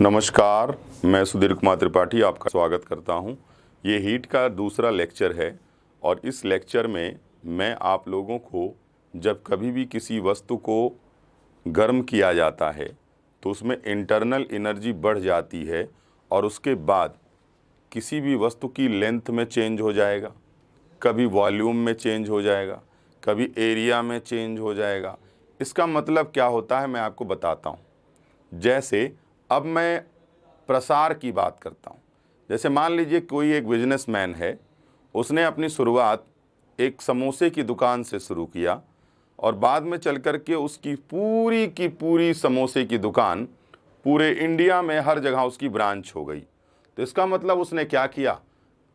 नमस्कार, मैं सुधीर कुमार त्रिपाठी आपका स्वागत करता हूं। ये हीट का दूसरा लेक्चर है और इस लेक्चर में मैं आप लोगों को जब कभी भी किसी वस्तु को गर्म किया जाता है तो उसमें इंटरनल एनर्जी बढ़ जाती है और उसके बाद किसी भी वस्तु की लेंथ में चेंज हो जाएगा, कभी वॉल्यूम में चेंज हो जाएगा, कभी एरिया में चेंज हो जाएगा। इसका मतलब क्या होता है मैं आपको बताता हूँ। जैसे अब मैं प्रसार की बात करता हूँ। जैसे मान लीजिए कोई एक बिजनेसमैन है, उसने अपनी शुरुआत एक समोसे की दुकान से शुरू किया और बाद में चल कर के उसकी पूरी की पूरी समोसे की दुकान पूरे इंडिया में हर जगह उसकी ब्रांच हो गई। तो इसका मतलब उसने क्या किया,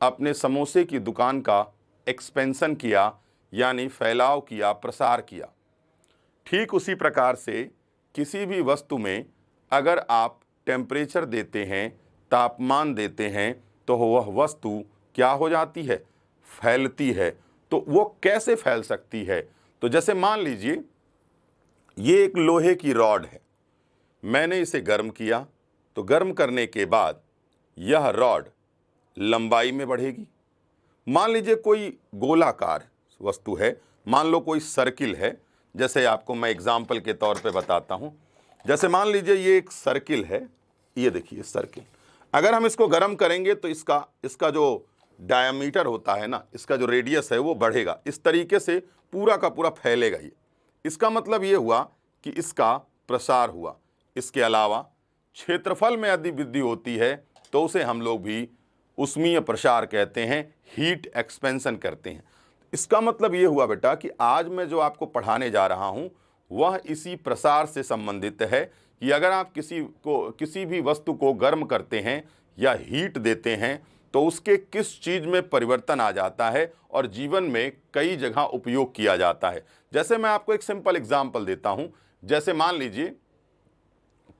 अपने समोसे की दुकान का एक्सपेंशन किया, यानी फैलाव किया, प्रसार किया। ठीक उसी प्रकार से किसी भी वस्तु में अगर आप टेम्परेचर देते हैं, तापमान देते हैं, तो वह वस्तु क्या हो जाती है, फैलती है। तो वो कैसे फैल सकती है? तो जैसे मान लीजिए ये एक लोहे की रॉड है, मैंने इसे गर्म किया, तो गर्म करने के बाद यह रॉड लंबाई में बढ़ेगी। मान लीजिए कोई गोलाकार वस्तु है, मान लो कोई सर्किल है। जैसे आपको मैं एग्जाम्पल के तौर पे बताता हूं। जैसे मान लीजिए ये एक सर्किल है, ये देखिए सर्किल। अगर हम इसको गर्म करेंगे तो इसका जो डायमीटर होता है ना, इसका जो रेडियस है वो बढ़ेगा, इस तरीके से पूरा का पूरा फैलेगा ये। इसका मतलब ये हुआ कि इसका प्रसार हुआ। इसके अलावा क्षेत्रफल में यदि वृद्धि होती है तो उसे हम लोग भी उष्मीय प्रसार कहते हैं, हीट एक्सपेंशन करते हैं। इसका मतलब ये हुआ बेटा कि आज मैं जो आपको पढ़ाने जा रहा हूं वह इसी प्रसार से संबंधित है कि अगर आप किसी भी वस्तु को गर्म करते हैं या हीट देते हैं तो उसके किस चीज़ में परिवर्तन आ जाता है और जीवन में कई जगह उपयोग किया जाता है। जैसे मैं आपको एक सिंपल एग्जांपल देता हूं। जैसे मान लीजिए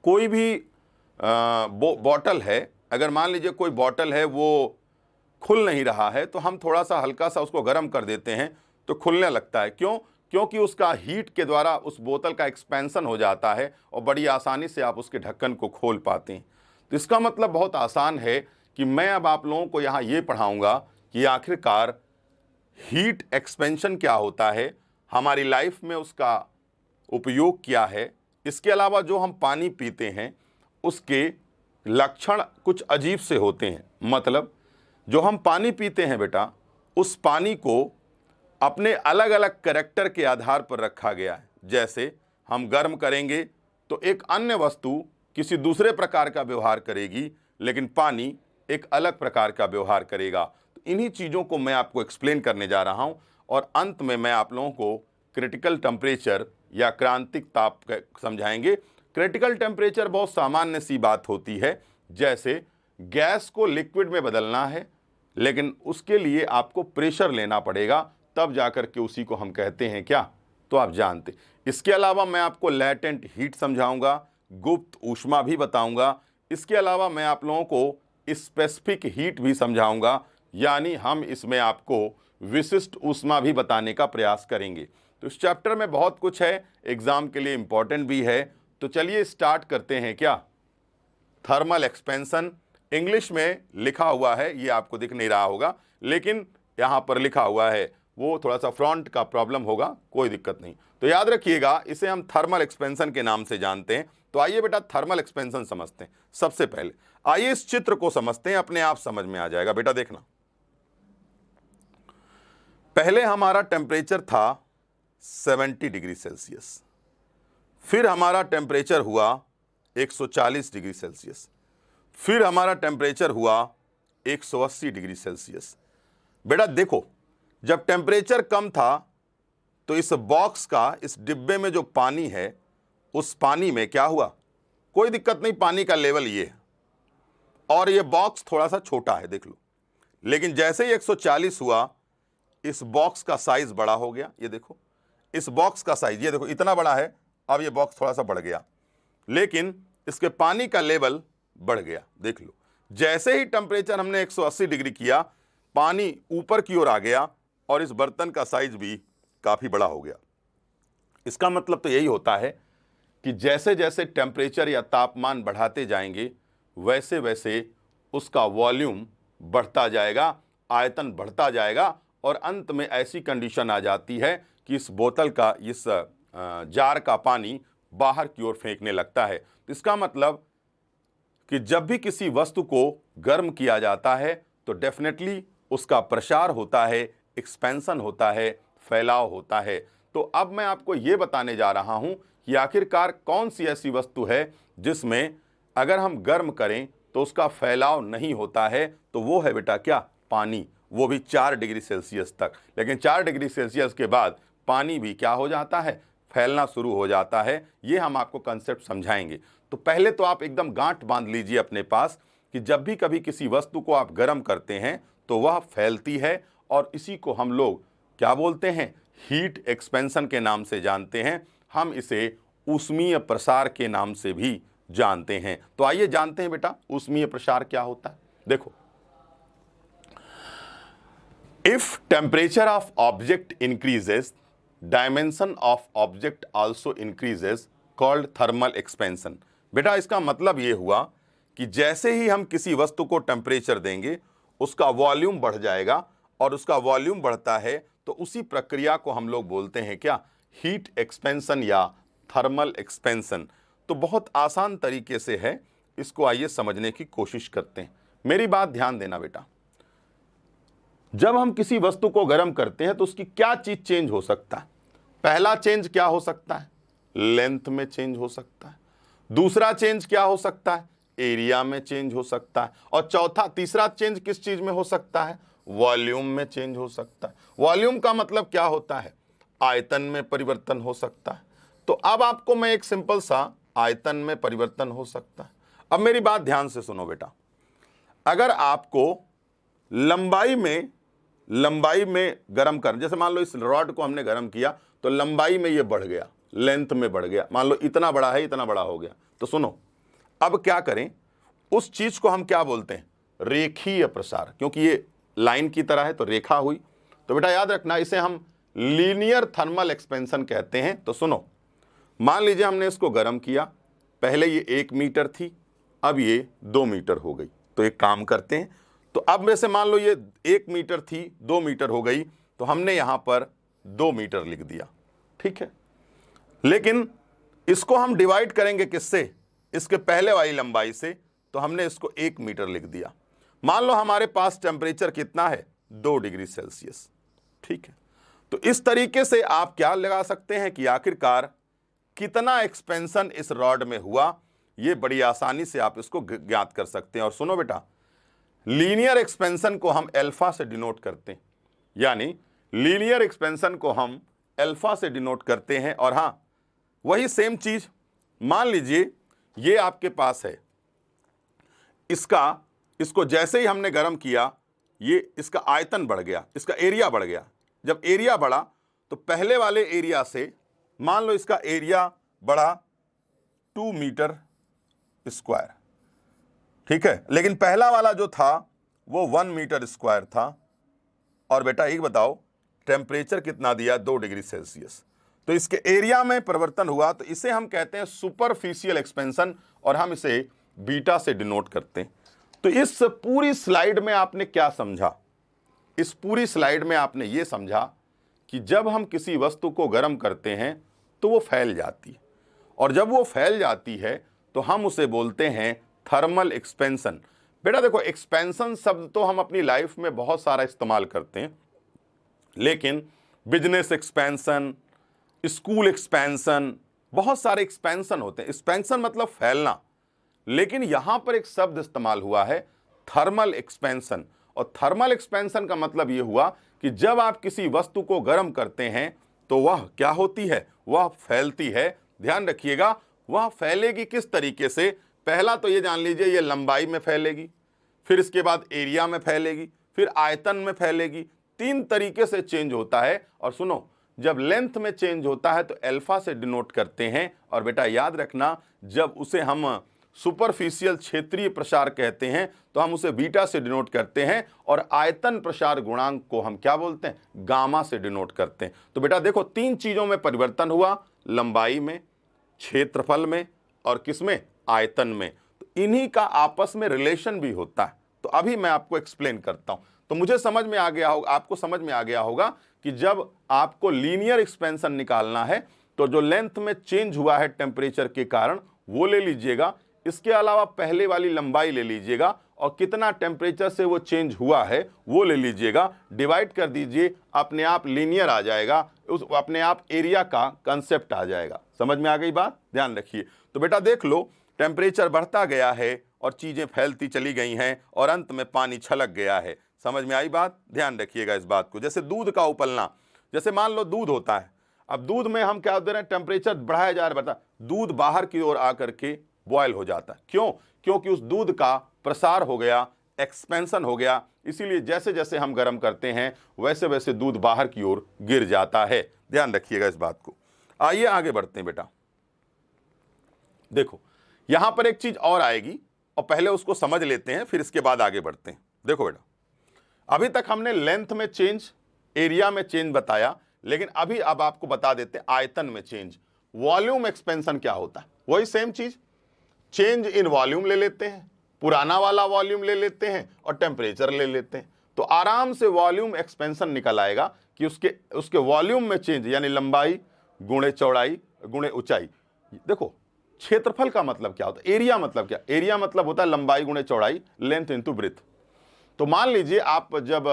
कोई भी बॉटल है, अगर मान लीजिए कोई बॉटल है वो खुल नहीं रहा है, तो हम थोड़ा सा हल्का सा उसको गर्म कर देते हैं तो खुलने लगता है। क्यों? क्योंकि उसका हीट के द्वारा उस बोतल का एक्सपेंशन हो जाता है और बड़ी आसानी से आप उसके ढक्कन को खोल पाते हैं। तो इसका मतलब बहुत आसान है कि मैं अब आप लोगों को यहाँ ये पढ़ाऊँगा कि आखिरकार हीट एक्सपेंशन क्या होता है, हमारी लाइफ में उसका उपयोग क्या है। इसके अलावा जो हम पानी पीते हैं उसके लक्षण कुछ अजीब से होते हैं। मतलब जो हम पानी पीते हैं बेटा, उस पानी को अपने अलग अलग कैरेक्टर के आधार पर रखा गया है। जैसे हम गर्म करेंगे तो एक अन्य वस्तु किसी दूसरे प्रकार का व्यवहार करेगी, लेकिन पानी एक अलग प्रकार का व्यवहार करेगा। तो इन्हीं चीज़ों को मैं आपको एक्सप्लेन करने जा रहा हूं और अंत में मैं आप लोगों को क्रिटिकल टेम्परेचर या क्रांतिक ताप समझाएंगे। क्रिटिकल टेम्परेचर बहुत सामान्य सी बात होती है। जैसे गैस को लिक्विड में बदलना है, लेकिन उसके लिए आपको प्रेशर लेना पड़ेगा, तब जाकर के उसी को हम कहते हैं क्या, तो आप जानते। इसके अलावा मैं आपको लैटेंट हीट समझाऊंगा, गुप्त ऊष्मा भी बताऊंगा। इसके अलावा मैं आप लोगों को स्पेसिफिक हीट भी समझाऊंगा, यानी हम इसमें आपको विशिष्ट ऊष्मा भी बताने का प्रयास करेंगे। तो इस चैप्टर में बहुत कुछ है, एग्जाम के लिए इंपॉर्टेंट भी है। तो चलिए स्टार्ट करते हैं क्या। थर्मल एक्सपेंशन इंग्लिश में लिखा हुआ है, ये आपको दिख नहीं रहा होगा, लेकिन यहाँ पर लिखा हुआ है, वो थोड़ा सा फ्रंट का प्रॉब्लम होगा, कोई दिक्कत नहीं। तो याद रखिएगा, इसे हम थर्मल एक्सपेंशन के नाम से जानते हैं। तो आइए बेटा थर्मल एक्सपेंशन समझते हैं। सबसे पहले आइए इस चित्र को समझते हैं, अपने आप समझ में आ जाएगा। बेटा देखना, पहले हमारा टेम्परेचर था 70 डिग्री सेल्सियस, फिर हमारा टेम्परेचर हुआ 140 डिग्री सेल्सियस, फिर हमारा टेम्परेचर हुआ 180 डिग्री सेल्सियस। बेटा देखो, जब टेम्परेचर कम था तो इस बॉक्स का, इस डिब्बे में जो पानी है, उस पानी में क्या हुआ, कोई दिक्कत नहीं, पानी का लेवल ये है और ये बॉक्स थोड़ा सा छोटा है, देख लो। लेकिन जैसे ही 140 हुआ, इस बॉक्स का साइज बड़ा हो गया। ये देखो, इस बॉक्स का साइज ये देखो इतना बड़ा है, अब ये बॉक्स थोड़ा सा बढ़ गया, लेकिन इसके पानी का लेवल बढ़ गया। देख लो, जैसे ही टेम्परेचर हमने 180 डिग्री किया, पानी ऊपर की ओर आ गया और इस बर्तन का साइज भी काफी बड़ा हो गया। इसका मतलब तो यही होता है कि जैसे जैसे टेम्परेचर या तापमान बढ़ाते जाएंगे, वैसे वैसे उसका वॉल्यूम बढ़ता जाएगा, आयतन बढ़ता जाएगा और अंत में ऐसी कंडीशन आ जाती है कि इस बोतल का, इस जार का पानी बाहर की ओर फेंकने लगता है। तो इसका मतलब कि जब भी किसी वस्तु को गर्म किया जाता है तो डेफिनेटली उसका प्रसार होता है, एक्सपेंशन होता है, फैलाव होता है। तो अब मैं आपको ये बताने जा रहा हूं कि आखिरकार कौन सी ऐसी वस्तु है जिसमें अगर हम गर्म करें तो उसका फैलाव नहीं होता है। तो वो है बेटा क्या? पानी। वो भी 4 डिग्री सेल्सियस तक। लेकिन 4 डिग्री सेल्सियस के बाद पानी भी क्या हो जाता है? फैलना शुरू हो जाता है। ये हम आपको कंसेप्ट समझाएंगे। तो पहले तो आप एकदम गांठ बांध लीजिए अपने पास कि जब भी कभी किसी वस्तु को आप गर्म करते हैं तो वह फैलती है और इसी को हम लोग क्या बोलते हैं? हीट एक्सपेंशन के नाम से जानते हैं। हम इसे ऊष्मीय प्रसार के नाम से भी जानते हैं। तो आइए जानते हैं बेटा ऊष्मीय प्रसार क्या होता है। देखो, if temperature of object increases, dimension of object also increases, called thermal expansion. बेटा इसका मतलब ये हुआ कि जैसे ही हम किसी वस्तु को टेम्परेचर देंगे उसका वॉल्यूम बढ़ जाएगा और उसका वॉल्यूम बढ़ता है तो उसी प्रक्रिया को हम लोग बोलते हैं क्या? हीट एक्सपेंशन या थर्मल एक्सपेंशन। तो बहुत आसान तरीके से है, इसको आइए समझने की कोशिश करते हैं। मेरी बात ध्यान देना बेटा, जब हम किसी वस्तु को गर्म करते हैं तो उसकी क्या चीज चेंज हो सकता है? पहला चेंज क्या हो सकता है? लेंथ में चेंज हो सकता है। दूसरा चेंज क्या हो सकता है? एरिया में चेंज हो सकता है। और चौथा, तीसरा चेंज किस चीज में हो सकता है? वॉल्यूम में चेंज हो सकता है। वॉल्यूम का मतलब क्या होता है? आयतन में परिवर्तन हो सकता है। तो अब आपको मैं एक सिंपल सा, आयतन में परिवर्तन हो सकता है। अब मेरी बात ध्यान से सुनो बेटा, अगर आपको लंबाई में गर्म कर, जैसे मान लो इस रॉड को हमने गर्म किया तो लंबाई में ये बढ़ गया, लेंथ में बढ़ गया, मान लो इतना बड़ा है, इतना बड़ा हो गया। तो सुनो, अब क्या करें, उस चीज को हम क्या बोलते हैं? रेखीय प्रसार। क्योंकि ये लाइन की तरह है तो रेखा हुई। तो बेटा याद रखना, इसे हम लीनियर थर्मल एक्सपेंशन कहते हैं। तो सुनो, मान लीजिए हमने इसको गर्म किया, पहले ये 1 मीटर थी, अब ये 2 मीटर हो गई। तो एक काम करते हैं, तो अब में से मान लो ये 1 मीटर थी, 2 मीटर हो गई, तो हमने यहां पर 2 मीटर लिख दिया, ठीक है। लेकिन इसको हम डिवाइड करेंगे किससे? इसके पहले वाली लंबाई से। तो हमने इसको 1 मीटर लिख दिया। मान लो हमारे पास टेम्परेचर कितना है? 2 डिग्री सेल्सियस, ठीक है। तो इस तरीके से आप क्या लगा सकते हैं कि आखिरकार कितना एक्सपेंशन इस रॉड में हुआ, ये बड़ी आसानी से आप इसको ज्ञात कर सकते हैं। और सुनो बेटा, लीनियर एक्सपेंशन को हम अल्फा से डिनोट करते हैं, यानी लीनियर एक्सपेंशन को हम अल्फा से डिनोट करते हैं। और हां, वही सेम चीज मान लीजिए ये आपके पास है, इसको जैसे ही हमने गर्म किया, ये इसका आयतन बढ़ गया, इसका एरिया बढ़ गया। जब एरिया बढ़ा तो पहले वाले एरिया से मान लो इसका एरिया बढ़ा 2 मीटर स्क्वायर, ठीक है। लेकिन पहला वाला जो था वो 1 मीटर स्क्वायर था। और बेटा एक बताओ, टेम्परेचर कितना दिया? 2 डिग्री सेल्सियस। तो इसके एरिया में परिवर्तन हुआ, तो इसे हम कहते हैं सुपरफिशियल एक्सपेंशन और हम इसे बीटा से डिनोट करते हैं। तो इस पूरी स्लाइड में आपने क्या समझा? इस पूरी स्लाइड में आपने ये समझा कि जब हम किसी वस्तु को गर्म करते हैं तो वो फैल जाती है, और जब वो फैल जाती है तो हम उसे बोलते हैं थर्मल एक्सपेंशन। बेटा देखो, एक्सपेंशन शब्द तो हम अपनी लाइफ में बहुत सारा इस्तेमाल करते हैं, लेकिन बिजनेस एक्सपेंशन, स्कूल एक्सपेंशन, बहुत सारे एक्सपेंशन होते हैं। एक्सपेंशन मतलब फैलना, लेकिन यहां पर एक शब्द इस्तेमाल हुआ है थर्मल एक्सपेंशन। और थर्मल एक्सपेंशन का मतलब यह हुआ कि जब आप किसी वस्तु को गर्म करते हैं तो वह क्या होती है? वह फैलती है। ध्यान रखिएगा, वह फैलेगी किस तरीके से? पहला तो ये जान लीजिए, ये लंबाई में फैलेगी, फिर इसके बाद एरिया में फैलेगी, फिर आयतन में फैलेगी। 3 तरीके से चेंज होता है। और सुनो, जब लेंथ में चेंज होता है तो अल्फा से डिनोट करते हैं। और बेटा याद रखना, जब उसे हम सुपरफिशियल क्षेत्रीय प्रसार कहते हैं तो हम उसे बीटा से डिनोट करते हैं। और आयतन प्रसार गुणांक को हम क्या बोलते हैं? गामा से डिनोट करते हैं। तो बेटा देखो, 3 चीजों में परिवर्तन हुआ, लंबाई में, क्षेत्रफल में और किसमें? आयतन में। तो इन्हीं का आपस में रिलेशन भी होता है। तो अभी मैं आपको एक्सप्लेन करता हूं। तो मुझे समझ में आ गया होगा, आपको समझ में आ गया होगा कि जब आपको लीनियर एक्सपेंशन निकालना है तो जो लेंथ में चेंज हुआ है टेम्परेचर के कारण वो ले लीजिएगा, इसके अलावा पहले वाली लंबाई ले लीजिएगा और कितना टेम्परेचर से वो चेंज हुआ है वो ले लीजिएगा, डिवाइड कर दीजिए, अपने आप लीनियर आ जाएगा, उस अपने आप एरिया का कंसेप्ट आ जाएगा। समझ में आ गई बात? ध्यान रखिए। तो बेटा देख लो, टेम्परेचर बढ़ता गया है और चीजें फैलती चली गई हैं और अंत में पानी छलक गया है। समझ में आई बात? ध्यान रखिएगा इस बात को। जैसे दूध का उबलना, जैसे मान लो दूध होता है, अब दूध में हम क्या दे रहे हैं, टेम्परेचर बढ़ाया जा रहा है, दूध बाहर की ओर आकर के बॉयल हो जाता है। क्यों? क्योंकि उस दूध का प्रसार हो गया, एक्सपेंशन हो गया, इसीलिए जैसे जैसे हम गर्म करते हैं वैसे वैसे दूध बाहर की ओर गिर जाता है। ध्यान रखिएगा इस बात को। आइए आगे बढ़ते हैं बेटा। देखो यहां पर एक चीज और आएगी और पहले उसको समझ लेते हैं, फिर इसके बाद आगे बढ़ते हैं। देखो बेटा, अभी तक हमने लेंथ में चेंज, एरिया में चेंज बताया, लेकिन अभी अब आपको बता देते हैं आयतन में चेंज, वॉल्यूम एक्सपेंशन क्या होता है। वही सेम चीज, चेंज इन वॉल्यूम ले लेते हैं, पुराना वाला वॉल्यूम ले लेते हैं और टेम्परेचर ले लेते हैं, तो आराम से वॉल्यूम एक्सपेंशन निकल आएगा कि उसके वॉल्यूम में चेंज यानी लंबाई गुणे चौड़ाई गुणे ऊंचाई। देखो क्षेत्रफल का मतलब क्या होता है, एरिया मतलब क्या, एरिया मतलब होता है लंबाई गुणे चौड़ाई, लेंथ इनटू ब्रेथ। तो मान लीजिए आप जब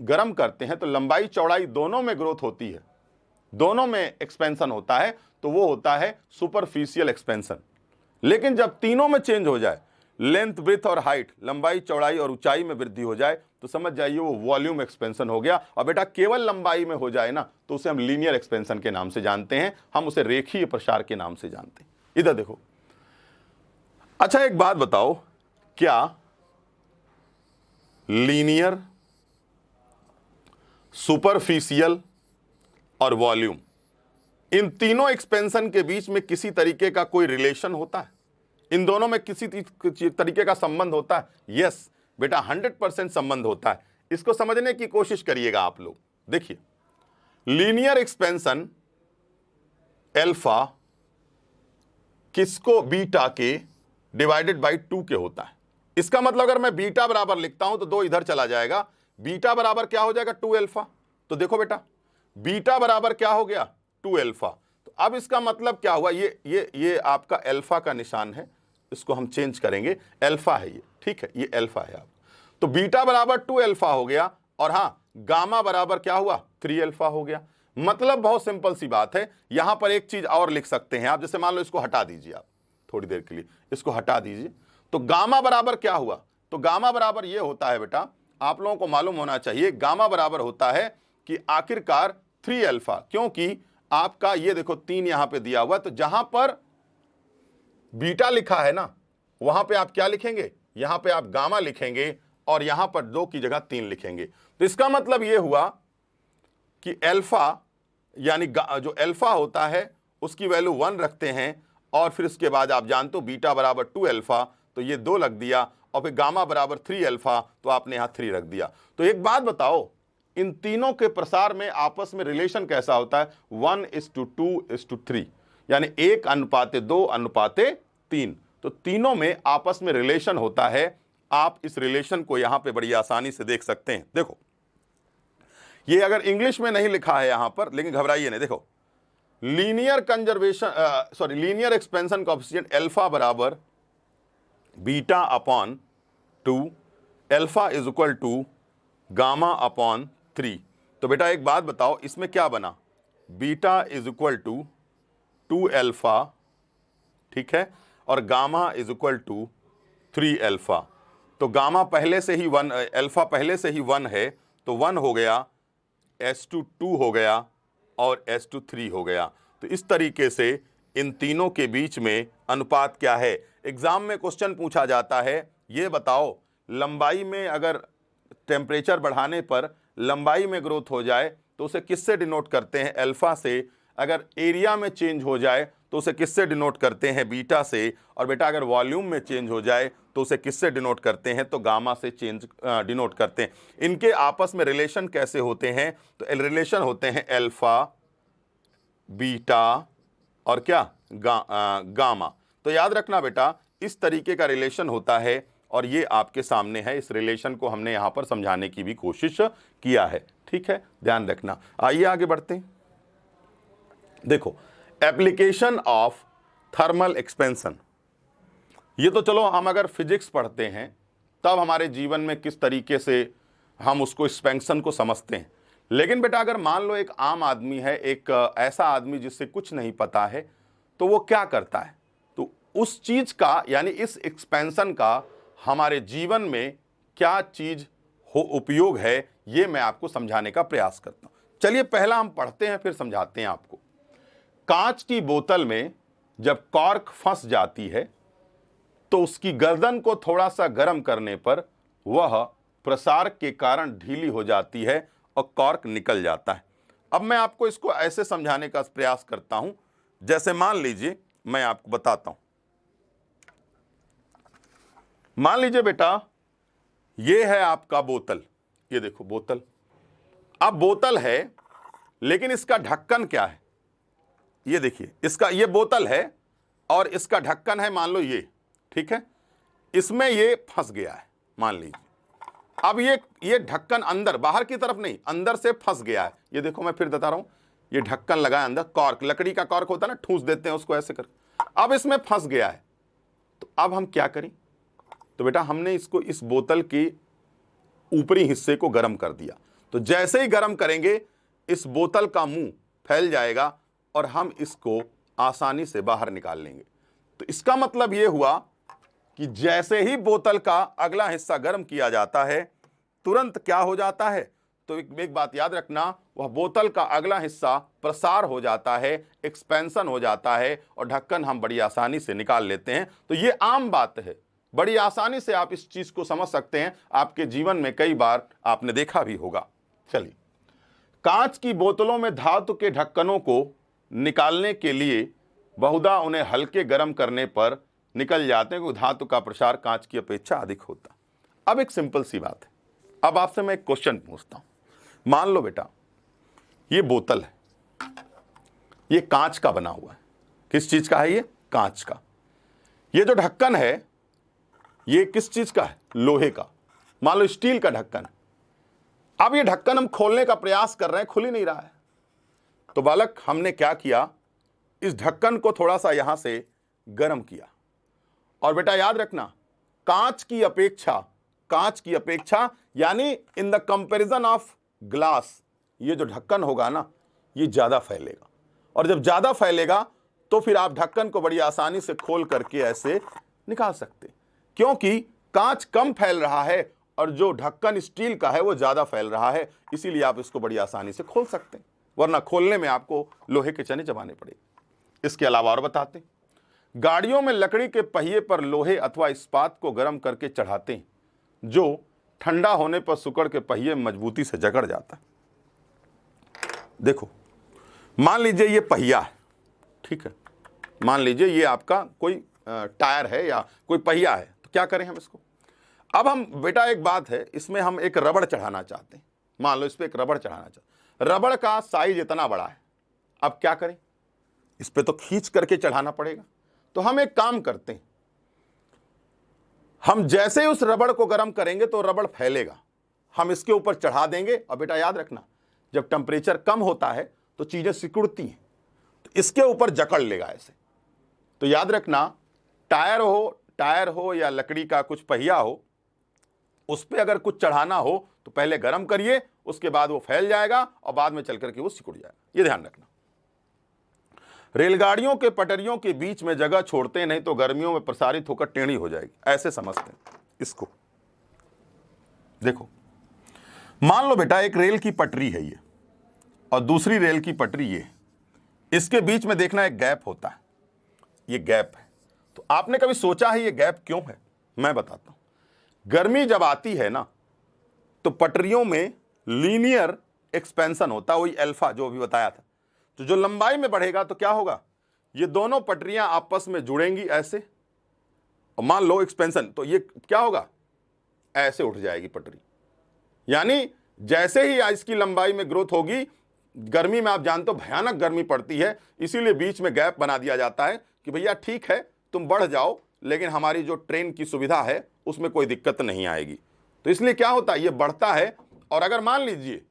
गर्म करते हैं तो लंबाई चौड़ाई दोनों में ग्रोथ होती है, दोनों में एक्सपेंशन होता है, तो वो होता है सुपरफिशियल एक्सपेंशन। लेकिन जब तीनों में चेंज हो जाए, लेंथ ब्रेथ और हाइट, लंबाई चौड़ाई और ऊंचाई में वृद्धि हो जाए, तो समझ जाइए वो वॉल्यूम एक्सपेंशन हो गया। और बेटा केवल लंबाई में हो जाए ना तो उसे हम लीनियर एक्सपेंशन के नाम से जानते हैं, हम उसे रेखीय प्रसार के नाम से जानते हैं। इधर देखो, अच्छा एक बात बताओ, क्या लीनियर, सुपरफिशियल और वॉल्यूम, इन तीनों एक्सपेंशन के बीच में किसी तरीके का कोई रिलेशन होता है? इन दोनों में किसी तरीके का संबंध होता है? यस बेटा, 100% संबंध होता है। इसको समझने की कोशिश करिएगा आप लोग। देखिए, लीनियर एक्सपेंशन अल्फा किसको, बीटा के डिवाइडेड बाई 2 के होता है। इसका मतलब अगर मैं बीटा बराबर लिखता हूं तो 2 इधर चला जाएगा, बीटा बराबर क्या हो जाएगा, 2 अल्फा। तो देखो बेटा, बीटा बराबर क्या हो गया, 2 अल्फा। तो अब इसका मतलब क्या हुआ, ये आपका अल्फा का निशान है, इसको हम चेंज करेंगे, अल्फा है ये, ठीक है, ये अल्फा है आप। तो बीटा बराबर 2 अल्फा हो गया, और हां गामा बराबर क्या हुआ, 3 अल्फा हो गया। मतलब बहुत सिंपल सी बात है। यहां पर एक चीज और लिख सकते हैं आप, जैसे मान लो इसको हटा दीजिए, आप थोड़ी देर के लिए इसको हटा दीजिए, तो गामा बराबर क्या हुआ, तो गामा बराबर ये होता है बेटा, आप लोगों को मालूम होना चाहिए, गामा बराबर होता है कि आखिरकार 3 अल्फा, क्योंकि आपका ये देखो 3 यहां पे दिया हुआ, तो जहां पर बीटा लिखा है ना वहां पे आप क्या लिखेंगे, यहां पे आप गामा लिखेंगे और यहां पर 2 की जगह 3 लिखेंगे। तो इसका मतलब ये हुआ कि अल्फा यानी जो अल्फा होता है उसकी वैल्यू 1 रखते हैं, और फिर उसके बाद आप जानते हो बीटा बराबर 2 अल्फा, तो ये 2 लग दिया, और फिर गामा बराबर 3 अल्फा, तो आपने यहां 3 रख दिया। तो एक बात बताओ, इन तीनों के प्रसार में आपस में रिलेशन कैसा होता है, 1:2:3, यानी 1:2:3। तो तीनों में आपस में रिलेशन होता है। आप इस रिलेशन को यहां पे बड़ी आसानी से देख सकते हैं। देखो, ये अगर इंग्लिश में नहीं लिखा है यहां पर, लेकिन घबराइए नहीं, देखो लीनियर एक्सपेंशन कोएफिशिएंट अल्फा बराबर beta upon 2, alpha is equal to gamma upon 3। तो बेटा एक बात बताओ, इसमें क्या बना, beta is equal to 2 alpha, ठीक है, और gamma is equal to 3 alpha. तो गामा पहले से ही 1, अल्फा पहले से ही 1 है, तो 1 हो गया, S2 2 हो गया, और S2 3 हो गया। तो इस तरीके से इन तीनों के बीच में अनुपात क्या है। एग्जाम में क्वेश्चन पूछा जाता है, ये बताओ लंबाई में अगर टेम्परेचर बढ़ाने पर लंबाई में ग्रोथ हो जाए तो उसे किससे डिनोट करते हैं, अल्फा से। अगर एरिया में चेंज हो जाए तो उसे किससे डिनोट करते हैं, बीटा से। और बेटा अगर वॉल्यूम में चेंज हो जाए तो उसे किससे डिनोट करते हैं, तो गामा से चेंज डिनोट करते हैं। इनके आपस में रिलेशन कैसे होते हैं, तो रिलेशन होते हैं अल्फा, बीटा और क्या, गामा। तो याद रखना बेटा, इस तरीके का रिलेशन होता है और ये आपके सामने है। इस रिलेशन को हमने यहां पर समझाने की भी कोशिश किया है। ठीक है, ध्यान रखना। आइए आगे बढ़ते हैं। देखो, एप्लीकेशन ऑफ थर्मल एक्सपेंशन, ये तो चलो हम अगर फिजिक्स पढ़ते हैं तब हमारे जीवन में किस तरीके से हम उसको एक्सपेंशन को समझते हैं। लेकिन बेटा अगर मान लो एक आम आदमी है, एक ऐसा आदमी जिससे कुछ नहीं पता है, तो वो क्या करता है, तो उस चीज का यानी इस एक्सपेंशन का हमारे जीवन में क्या चीज हो उपयोग है, ये मैं आपको समझाने का प्रयास करता हूं। चलिए पहला हम पढ़ते हैं फिर समझाते हैं आपको। कांच की बोतल में जब कॉर्क फंस जाती है तो उसकी गर्दन को थोड़ा सा गर्म करने पर वह प्रसार के कारण ढीली हो जाती है और कॉर्क निकल जाता है। अब मैं आपको इसको ऐसे समझाने का प्रयास करता हूं, जैसे मान लीजिए मैं आपको बताता हूं। मान लीजिए बेटा ये है आपका बोतल, ये देखो बोतल। अब बोतल है लेकिन इसका ढक्कन क्या है, ये देखिए, इसका ये बोतल है और इसका ढक्कन है मान लो ये, ठीक है, इसमें ये फंस गया है मान लीजिए। अब ये ढक्कन अंदर, बाहर की तरफ नहीं, अंदर से फंस गया है। ये देखो मैं फिर बता रहा हूं, ये ढक्कन लगा है अंदर, कॉर्क, लकड़ी का कॉर्क होता है ना, ठूस देते हैं उसको ऐसे कर। अब इसमें फंस गया है, तो अब हम क्या करें, तो बेटा हमने इसको इस बोतल के ऊपरी हिस्से को गर्म कर दिया। तो जैसे ही गर्म करेंगे इस बोतल का मुंह फैल जाएगा और हम इसको आसानी से बाहर निकाल लेंगे। तो इसका मतलब यह हुआ कि जैसे ही बोतल का अगला हिस्सा गर्म किया जाता है तुरंत क्या हो जाता है, तो एक बात याद रखना, वह बोतल का अगला हिस्सा प्रसार हो जाता है, एक्सपेंशन हो जाता है और ढक्कन हम बड़ी आसानी से निकाल लेते हैं। तो ये आम बात है, बड़ी आसानी से आप इस चीज को समझ सकते हैं, आपके जीवन में कई बार आपने देखा भी होगा। चलिए, कांच की बोतलों में धातु के ढक्कनों को निकालने के लिए बहुधा उन्हें हल्के गर्म करने पर निकल जाते हैं, क्योंकि धातु का प्रसार कांच की अपेक्षा अधिक होता। अब एक सिंपल सी बात है, अब आपसे मैं एक क्वेश्चन पूछता हूं। मान लो बेटा ये बोतल है, ये कांच का बना हुआ है। किस चीज का है ये? कांच का। ये जो ढक्कन है ये किस चीज का है? लोहे का, मान लो स्टील का ढक्कन। अब ये ढक्कन हम खोलने का प्रयास कर रहे हैं, खुल ही नहीं रहा है। तो बालक हमने क्या किया, इस ढक्कन को थोड़ा सा यहां से गर्म किया। और बेटा याद रखना, कांच की अपेक्षा यानी in the comparison of glass, ये जो ढक्कन होगा ना ये ज्यादा फैलेगा। और जब ज्यादा फैलेगा तो फिर आप ढक्कन को बड़ी आसानी से खोल करके ऐसे निकाल सकते, क्योंकि कांच कम फैल रहा है और जो ढक्कन स्टील का है वो ज्यादा फैल रहा है, इसीलिए आप इसको बड़ी आसानी से खोल सकते हैं, वरना खोलने में आपको लोहे के चने चबाने पड़ेंगे। इसके अलावा और बताते हैं, गाड़ियों में लकड़ी के पहिए पर लोहे अथवा इस्पात को गर्म करके चढ़ाते हैं, जो ठंडा होने पर सुकड़ के पहिए में मजबूती से जकड़ जाता है। देखो मान लीजिए ये पहिया है, ठीक है, मान लीजिए ये आपका कोई टायर है या कोई पहिया है, तो क्या करें हम इसको। अब हम बेटा एक बात है, इसमें हम एक रबड़ चढ़ाना चाहते हैं, मान लो इस पर एक रबड़ चढ़ाना चाहते हैं, रबड़ का साइज इतना बड़ा है। अब क्या करें, इस पे तो खींच करके चढ़ाना पड़ेगा। तो हम एक काम करते हैं, हम जैसे ही उस रबड़ को गर्म करेंगे तो रबड़ फैलेगा, हम इसके ऊपर चढ़ा देंगे। और बेटा याद रखना, जब टेम्परेचर कम होता है तो चीजें सिकुड़ती हैं, तो इसके ऊपर जकड़ लेगा ऐसे। तो याद रखना, टायर हो या लकड़ी का कुछ पहिया हो, उस पर अगर कुछ चढ़ाना हो तो पहले गर्म करिए, उसके बाद वो फैल जाएगा और बाद में चल करके वो सिकुड़ जाएगा, ये ध्यान रखना। रेलगाड़ियों के पटरियों के बीच में जगह छोड़ते नहीं तो गर्मियों में प्रसारित होकर टेढ़ी हो जाएगी, ऐसे समझते हैं इसको। देखो मान लो बेटा एक रेल की पटरी है ये और दूसरी रेल की पटरी ये, इसके बीच में देखना एक गैप होता है, ये गैप है। तो आपने कभी सोचा है ये गैप क्यों है? मैं बताता हूं। गर्मी जब आती है ना तो पटरियों में लीनियर एक्सपेंशन होता है, वही अल्फा जो अभी बताया था। तो जो लंबाई में बढ़ेगा तो क्या होगा, ये दोनों पटरियां आपस में जुड़ेंगी ऐसे, और मान लो एक्सपेंशन, तो ये क्या होगा, ऐसे उठ जाएगी पटरी। यानी जैसे ही इसकी लंबाई में ग्रोथ होगी, गर्मी में आप जानते हो भयानक गर्मी पड़ती है, इसीलिए बीच में गैप बना दिया जाता है कि भैया ठीक है तुम बढ़ जाओ लेकिन हमारी जो ट्रेन की सुविधा है उसमें कोई दिक्कत नहीं आएगी। तो इसलिए क्या होता है, ये बढ़ता है। और अगर मान लीजिए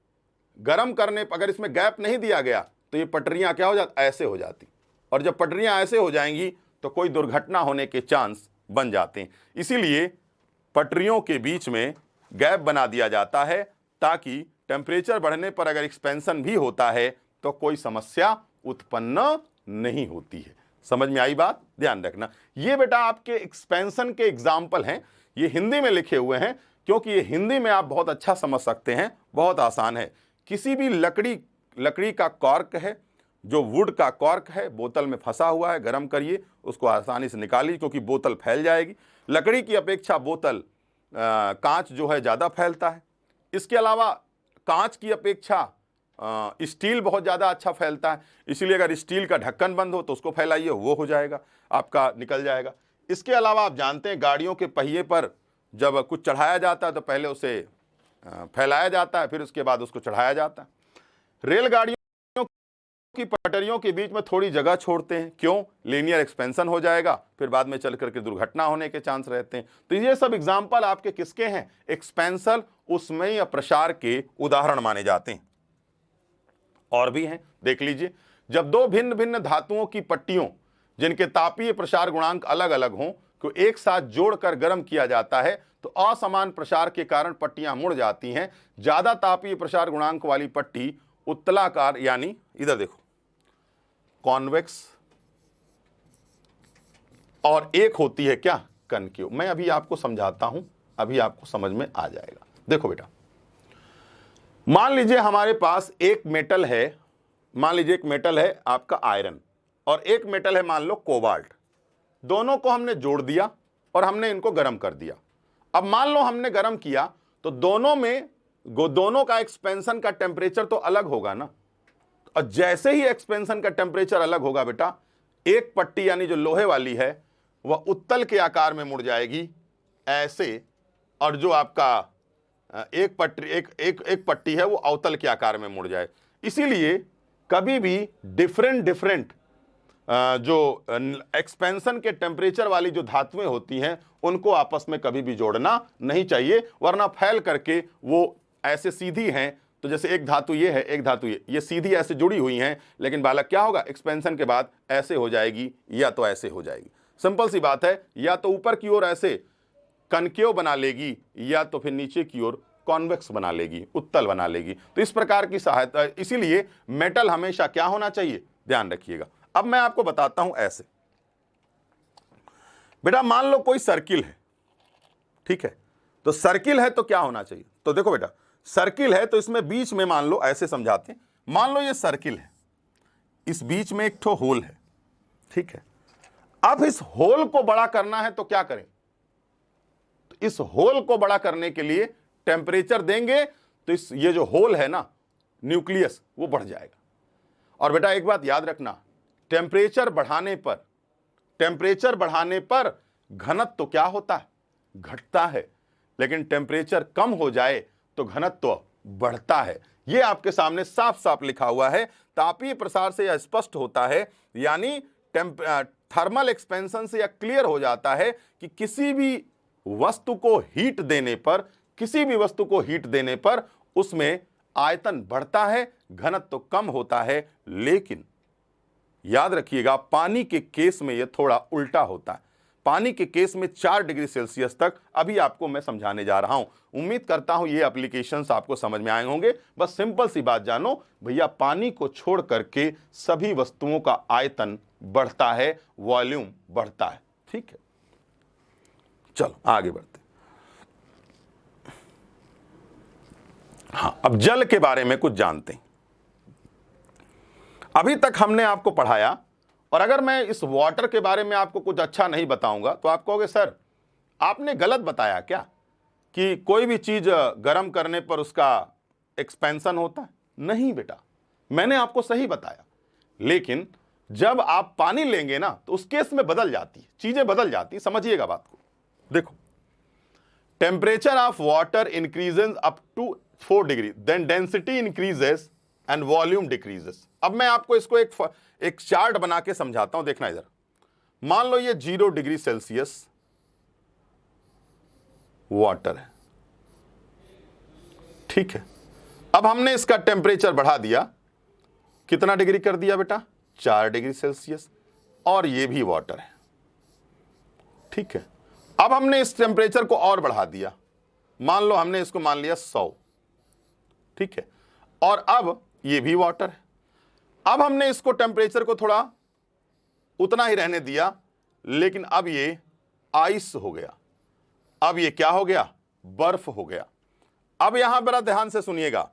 गर्म करने पर अगर इसमें गैप नहीं दिया गया तो ये पटरियां क्या हो जाती, ऐसे हो जाती। और जब पटरियां ऐसे हो जाएंगी तो कोई दुर्घटना होने के चांस बन जाते हैं। इसीलिए पटरियों के बीच में गैप बना दिया जाता है ताकि टेम्परेचर बढ़ने पर अगर एक्सपेंशन भी होता है तो कोई समस्या उत्पन्न नहीं होती है। समझ में आई बात? ध्यान रखना, ये बेटा आपके एक्सपेंशन के एग्जाम्पल हैं, ये हिंदी में लिखे हुए हैं क्योंकि ये हिंदी में आप बहुत अच्छा समझ सकते हैं, बहुत आसान है। किसी भी लकड़ी का कॉर्क है, जो वुड का कॉर्क है, बोतल में फंसा हुआ है, गर्म करिए, उसको आसानी से निकालिए क्योंकि बोतल फैल जाएगी। लकड़ी की अपेक्षा बोतल कांच जो है ज़्यादा फैलता है। इसके अलावा कांच की अपेक्षा स्टील बहुत ज़्यादा अच्छा फैलता है, इसीलिए अगर स्टील का ढक्कन बंद हो तो उसको फैलाइए, वो हो जाएगा, आपका निकल जाएगा। इसके अलावा आप जानते हैं गाड़ियों के पहिए पर जब कुछ चढ़ाया जाता है तो पहले उसे फैलाया जाता है, फिर उसके बाद उसको चढ़ाया जाता है। रेलगाड़ियों की पटरियों के बीच में थोड़ी जगह छोड़ते हैं, क्यों? लीनियर एक्सपेंशन हो जाएगा, फिर बाद में चल करके दुर्घटना होने के चांस रहते हैं। तो ये सब एग्जाम्पल आपके किसके हैं? एक्सपेंशन, उसमें या प्रसार के उदाहरण माने जाते हैं। और भी हैं, देख लीजिए। जब दो भिन्न भिन्न धातुओं की पट्टियों जिनके तापीय प्रसार गुणांक अलग अलग हों को एक साथ जोड़कर गर्म किया जाता है तो असमान प्रसार के कारण पट्टियां मुड़ जाती हैं। ज्यादा तापीय प्रसार गुणांक वाली पट्टी उत्तलाकार, यानी इधर देखो कॉन्वेक्स, और एक होती है क्या? कनकेव। मैं अभी आपको समझाता हूं, अभी आपको समझ में आ जाएगा। देखो बेटा, मान लीजिए हमारे पास एक मेटल है, मान लीजिए एक मेटल है आपका आयरन, और एक मेटल है मान लो कोबाल्ट। दोनों को हमने जोड़ दिया और हमने इनको गर्म कर दिया। अब मान लो हमने गर्म किया तो दोनों का एक्सपेंशन का टेम्परेचर तो अलग होगा ना। और जैसे ही एक्सपेंशन का टेम्परेचर अलग होगा बेटा, एक पट्टी यानी जो लोहे वाली है वह उत्तल के आकार में मुड़ जाएगी ऐसे, और जो आपका एक पट्टी है वो अवतल के आकार में मुड़ जाए। इसीलिए कभी भी डिफरेंट जो एक्सपेंशन के टेम्परेचर वाली जो धातुएं होती हैं उनको आपस में कभी भी जोड़ना नहीं चाहिए, वरना फैल करके वो ऐसे सीधी हैं। तो जैसे एक धातु ये है, एक धातु ये सीधी ऐसे जुड़ी हुई हैं, लेकिन बालक क्या होगा, एक्सपेंशन के बाद ऐसे हो जाएगी या तो ऐसे हो जाएगी। सिंपल सी बात है, या तो ऊपर की ओर ऐसे कनकेव बना लेगी या तो फिर नीचे की ओर कॉन्वेक्स बना लेगी, उत्तल बना लेगी। तो इस प्रकार की सहायता, इसीलिए मेटल हमेशा क्या होना चाहिए, ध्यान रखिएगा। अब मैं आपको बताता हूं ऐसे। बेटा मान लो कोई सर्किल है, ठीक है, तो सर्किल है तो क्या होना चाहिए? तो देखो बेटा, सर्किल है तो इसमें बीच में मान लो, ऐसे समझाते हैं, मान लो ये सर्किल है, इस बीच में एक ठो होल है, ठीक है। अब इस होल को बड़ा करना है तो क्या करें? तो इस होल को बड़ा करने के लिए टेम्परेचर देंगे तो ये जो होल है ना, न्यूक्लियस, वो बढ़ जाएगा। और बेटा एक बात याद रखना, टेम्परेचर बढ़ाने पर घनत्व तो क्या होता है, घटता है, लेकिन टेम्परेचर कम हो जाए तो घनत्व तो बढ़ता है। यह आपके सामने साफ साफ लिखा हुआ है। तापीय प्रसार से यह स्पष्ट होता है, यानी थर्मल एक्सपेंशन से यह क्लियर हो जाता है कि किसी भी वस्तु को हीट देने पर उसमें आयतन बढ़ता है, घनत्व तो कम होता है। लेकिन याद रखिएगा, पानी के केस में यह थोड़ा उल्टा होता है। पानी के केस में 4 डिग्री सेल्सियस तक अभी आपको मैं समझाने जा रहा हूं। उम्मीद करता हूं ये एप्लीकेशंस आपको समझ में आए होंगे। बस सिंपल सी बात जानो भैया, पानी को छोड़ करके सभी वस्तुओं का आयतन बढ़ता है, वॉल्यूम बढ़ता है, ठीक है। चलो आगे बढ़ते। हाँ, अब जल के बारे में कुछ जानते हैं। अभी तक हमने आपको पढ़ाया, और अगर मैं इस वाटर के बारे में आपको कुछ अच्छा नहीं बताऊंगा तो आप कहोगे सर आपने गलत बताया क्या, कि कोई भी चीज गर्म करने पर उसका एक्सपेंशन होता है। नहीं बेटा, मैंने आपको सही बताया, लेकिन जब आप पानी लेंगे ना तो उस केस में बदल जाती है, चीजें बदल जाती। समझिएगा बात को। देखो, temperature of water increases up to 4 degree, then density increases and volume decreases. अब मैं आपको इसको एक चार्ट बना के समझाता हूं, देखना इधर। मान लो ये 0 डिग्री सेल्सियस वाटर है, ठीक है। अब हमने इसका टेम्परेचर बढ़ा दिया, कितना डिग्री कर दिया बेटा, 4 डिग्री सेल्सियस, और ये भी वाटर है, ठीक है। अब हमने इस टेम्परेचर को और बढ़ा दिया, मान लो हमने इसको मान लिया 100, ठीक है, और अब ये भी वाटर है। अब हमने इसको टेम्परेचर को थोड़ा उतना ही रहने दिया, लेकिन अब ये आइस हो गया, अब ये क्या हो गया, बर्फ हो गया। अब यहां बड़ा ध्यान से सुनिएगा,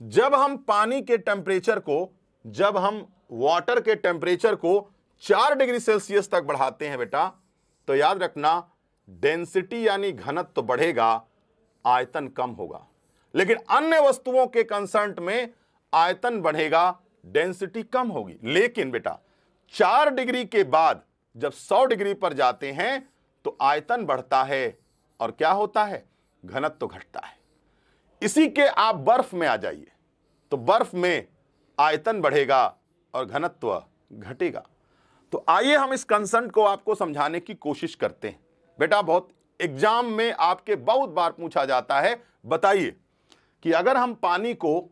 जब हम पानी के टेम्परेचर को, जब हम वाटर के टेम्परेचर को 4 डिग्री सेल्सियस तक बढ़ाते हैं बेटा, तो याद रखना डेंसिटी यानी घनत्व तो बढ़ेगा, आयतन कम होगा। लेकिन अन्य वस्तुओं के कंसर्न में आयतन बढ़ेगा, डेंसिटी कम होगी। लेकिन बेटा 4 डिग्री के बाद जब 100 डिग्री पर जाते हैं तो आयतन बढ़ता है और क्या होता है, घनत्व तो घटता है। इसी के आप बर्फ में आ जाइए, तो बर्फ में आयतन बढ़ेगा और घनत्व घटेगा। तो आइए हम इस कंसेप्ट को आपको समझाने की कोशिश करते हैं। बेटा बहुत एग्जाम में आपके बहुत बार पूछा जाता है, बताइए कि अगर हम पानी को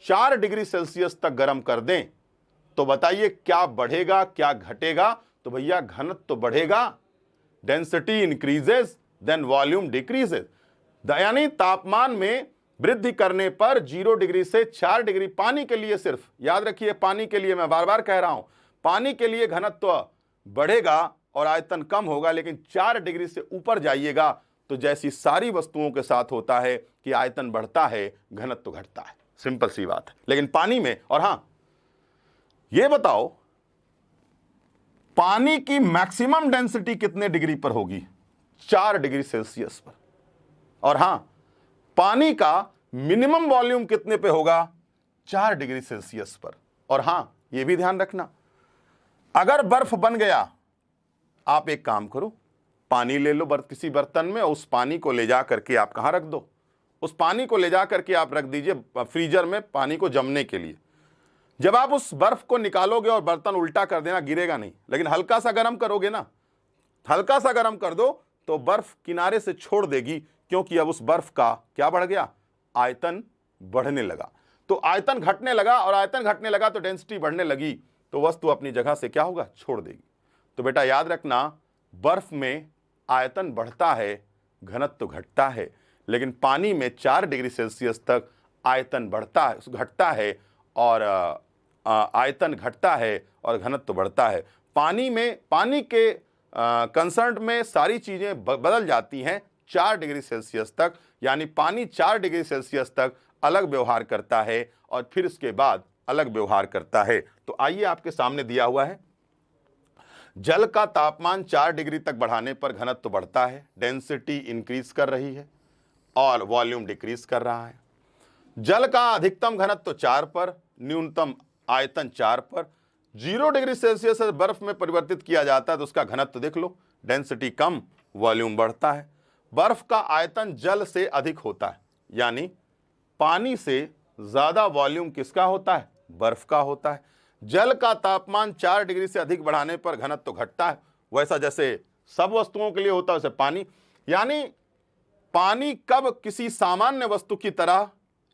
4 डिग्री सेल्सियस तक गर्म कर दें तो बताइए क्या बढ़ेगा क्या घटेगा। तो भैया घनत्व तो बढ़ेगा, density increases then volume decreases. यानी तापमान में वृद्धि करने पर 0 डिग्री से 4 डिग्री, पानी के लिए सिर्फ याद रखिए, पानी के लिए मैं बार बार कह रहा हूं, पानी के लिए घनत्व बढ़ेगा और आयतन कम होगा। लेकिन 4 डिग्री से ऊपर जाइएगा तो जैसी सारी वस्तुओं के साथ होता है कि आयतन बढ़ता है, घनत्व घटता है, सिंपल सी बात है। लेकिन पानी में, और हां ये बताओ पानी की मैक्सिमम डेंसिटी कितने डिग्री पर होगी, 4 डिग्री सेल्सियस पर। और हां पानी का मिनिमम वॉल्यूम कितने पे होगा, 4 डिग्री सेल्सियस पर। और हां यह भी ध्यान रखना, अगर बर्फ बन गया, आप एक काम करो, पानी ले लो किसी बर्तन में, उस पानी को ले जा करके आप कहां रख दो, उस पानी को ले जा करके आप रख दीजिए फ्रीजर में पानी को जमने के लिए। जब आप उस बर्फ को निकालोगे और बर्तन उल्टा कर देना, गिरेगा नहीं, लेकिन हल्का सा गर्म करोगे ना, हल्का सा गर्म कर दो तो बर्फ किनारे से छोड़ देगी, क्योंकि अब उस बर्फ का क्या बढ़ गया, आयतन बढ़ने लगा। तो आयतन घटने लगा, और आयतन घटने लगा तो डेंसिटी बढ़ने लगी, तो वस्तु अपनी जगह से क्या होगा, छोड़ देगी। तो बेटा याद रखना, बर्फ में आयतन बढ़ता है, घनत्व तो घटता है। लेकिन पानी में 4 डिग्री सेल्सियस तक आयतन बढ़ता है, घटता है, और आयतन घटता है और घनत्व तो बढ़ता है। पानी में, पानी के कंसर्न में सारी चीजें बदल जाती हैं 4 डिग्री सेल्सियस तक। यानी पानी 4 डिग्री सेल्सियस तक अलग व्यवहार करता है और फिर इसके बाद अलग व्यवहार करता है। तो आइए आपके सामने दिया हुआ है, जल का तापमान 4 डिग्री तक बढ़ाने पर घनत्व तो बढ़ता है, डेंसिटी इंक्रीज कर रही है और वॉल्यूम डिक्रीज कर रहा है। जल का अधिकतम घनत्व 4 पर, न्यूनतम आयतन 4 पर। 0 डिग्री सेल्सियस से बर्फ में परिवर्तित किया जाता है तो उसका घनत्व देख लो, डेंसिटी कम, वॉल्यूम बढ़ता है। बर्फ का आयतन जल से अधिक होता है, यानी पानी से ज्यादा वॉल्यूम किसका होता है, बर्फ का होता है। जल का तापमान 4 डिग्री से अधिक बढ़ाने पर घनत्व तो घटता है, वैसा जैसे सब वस्तुओं के लिए होता है वैसे पानी। यानी पानी कब किसी सामान्य वस्तु की तरह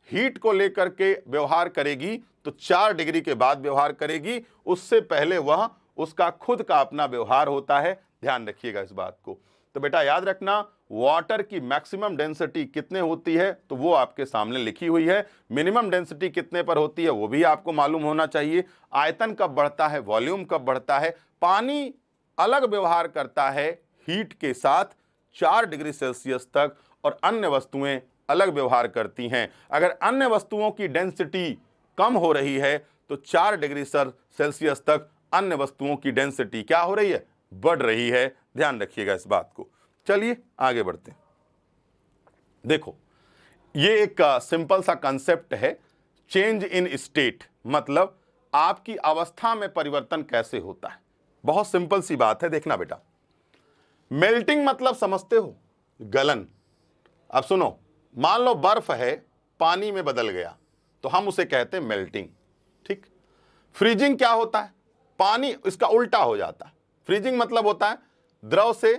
हीट को लेकर के व्यवहार करेगी, तो 4 डिग्री के बाद व्यवहार करेगी, उससे पहले वह उसका खुद का अपना व्यवहार होता है। ध्यान रखिएगा इस बात को। तो बेटा याद रखना, वाटर की मैक्सिमम डेंसिटी कितने होती है तो वो आपके सामने लिखी हुई है, मिनिमम डेंसिटी कितने पर होती है वो भी आपको मालूम होना चाहिए। आयतन कब बढ़ता है, वॉल्यूम कब बढ़ता है। पानी अलग व्यवहार करता है हीट के साथ 4 डिग्री सेल्सियस तक, और अन्य वस्तुएं अलग व्यवहार करती हैं। अगर अन्य वस्तुओं की डेंसिटी कम हो रही है तो 4 डिग्री सेल्सियस तक अन्य वस्तुओं की डेंसिटी क्या हो रही है, बढ़ रही है। ध्यान रखिएगा इस बात को। चलिए आगे बढ़ते हैं। देखो ये एक सिंपल सा कंसेप्ट है, चेंज इन स्टेट, मतलब आपकी अवस्था में परिवर्तन कैसे होता है। बहुत सिंपल सी बात है, देखना बेटा। मेल्टिंग मतलब समझते हो, गलन। अब सुनो, मान लो बर्फ है पानी में बदल गया तो हम उसे कहते हैं मेल्टिंग, ठीक। फ्रीजिंग क्या होता है, पानी इसका उल्टा हो जाता है, फ्रीजिंग मतलब होता है द्रव से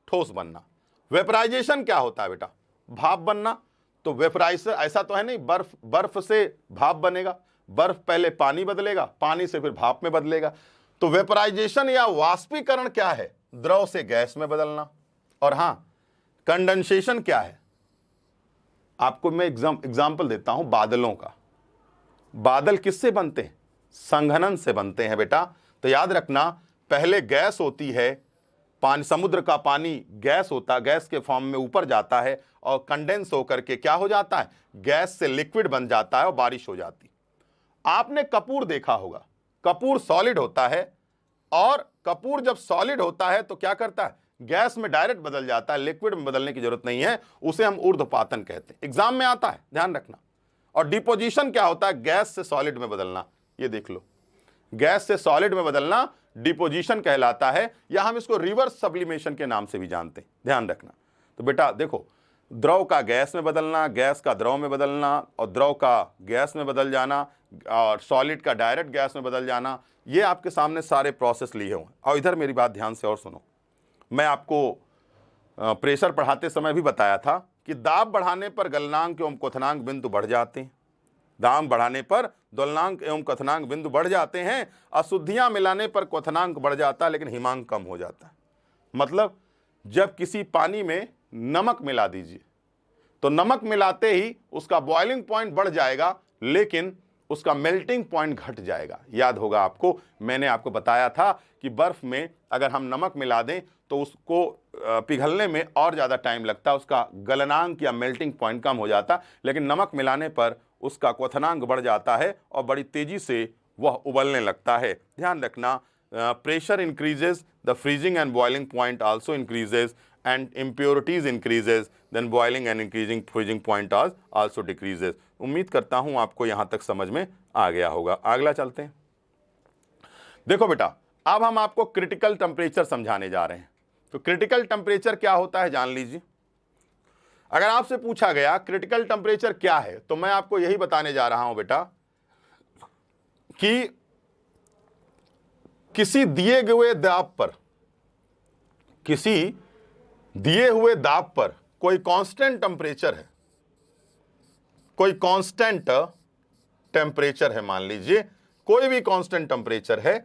ठोस बनना। वेपराइजेशन क्या होता है बेटा? भाप बनना। तो वेपराइजेशन ऐसा तो है नहीं बर्फ से भाप बनेगा, बर्फ पहले पानी बदलेगा, पानी से फिर भाप में बदलेगा। तो वेपराइजेशन या वाष्पीकरण क्या है? द्रव से गैस में बदलना। और हां, कंडेंसेशन क्या है? आपको मैं एग्जांपल देता हूं बादलों का। बादल किससे बनते हैं? संघनन से बनते हैं बेटा। तो याद रखना, पहले गैस होती है, पानी, समुद्र का पानी गैस होता है, गैस के फॉर्म में ऊपर जाता है और कंडेंस होकर के क्या हो जाता है? गैस से लिक्विड बन जाता है और बारिश हो जाती। आपने कपूर देखा होगा, कपूर सॉलिड होता है और कपूर जब सॉलिड होता है तो क्या करता है? गैस में डायरेक्ट बदल जाता है, लिक्विड में बदलने की जरूरत नहीं है, उसे हम ऊर्ध्वपातन कहते हैं। एग्जाम में आता है, ध्यान रखना। और डिपोजिशन क्या होता है? गैस से सॉलिड में बदलना। ये देख लो, गैस से सॉलिड में बदलना डिपोजिशन कहलाता है, या हम इसको रिवर्स सब्लिमेशन के नाम से भी जानते हैं, ध्यान रखना। तो बेटा देखो, द्रव का गैस में बदलना, गैस का द्रव में बदलना, और द्रव का गैस में बदल जाना, और सॉलिड का डायरेक्ट गैस में बदल जाना, ये आपके सामने सारे प्रोसेस लिए हुए। और इधर मेरी बात ध्यान से और सुनो, मैं आपको प्रेशर पढ़ाते समय भी बताया था कि दाब बढ़ाने पर गलनांक एवं क्वथनांक बिंदु बढ़ जाते हैं। दाब बढ़ाने पर दोलनांक एवं क्वथनांक बिंदु बढ़ जाते हैं, अशुद्धियां मिलाने पर क्वथनांक बढ़ जाता है लेकिन हिमांक कम हो जाता है। मतलब जब किसी पानी में नमक मिला दीजिए तो नमक मिलाते ही उसका बॉइलिंग पॉइंट बढ़ जाएगा लेकिन उसका मेल्टिंग पॉइंट घट जाएगा। याद होगा आपको, मैंने आपको बताया था कि बर्फ में अगर हम नमक मिला दें तो उसको पिघलने में और ज़्यादा टाइम लगता है, उसका गलनांक या मेल्टिंग पॉइंट कम हो जाता, लेकिन नमक मिलाने पर उसका क्वथनांक बढ़ जाता है और बड़ी तेजी से वह उबलने लगता है। ध्यान रखना, pressure increases, the freezing and boiling point also increases, and impurities increases, then boiling and increasing freezing point also decreases. उम्मीद करता हूं आपको यहां तक समझ में आ गया होगा। अगला चलते हैं। देखो बेटा, अब हम आपको क्रिटिकल टेम्परेचर समझाने जा रहे हैं। तो क्रिटिकल टेम्परेचर क्या होता है जान लीजिए। अगर आपसे पूछा गया क्रिटिकल टेम्परेचर क्या है तो मैं आपको यही बताने जा रहा हूं बेटा कि किसी दिए हुए दाब पर, किसी दिए हुए दाब पर कोई कांस्टेंट टेम्परेचर है, कोई कांस्टेंट टेम्परेचर है, मान लीजिए कोई भी कांस्टेंट टेम्परेचर है,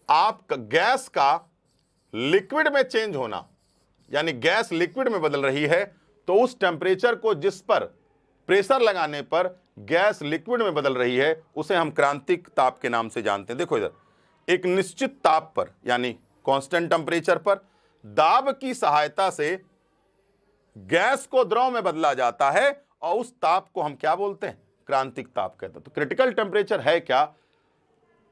आप गैस का लिक्विड में चेंज होना, यानी गैस लिक्विड में बदल रही है, तो उस टेम्परेचर को जिस पर प्रेशर लगाने पर गैस लिक्विड में बदल रही है उसे हम क्रांतिक ताप के नाम से जानते हैं। देखो इधर, एक निश्चित ताप पर यानी कांस्टेंट टेम्परेचर पर दाब की सहायता से गैस को द्रव में बदला जाता है और उस ताप को हम क्या बोलते हैं? क्रांतिक ताप कहते हैं। तो क्रिटिकल टेम्परेचर है क्या?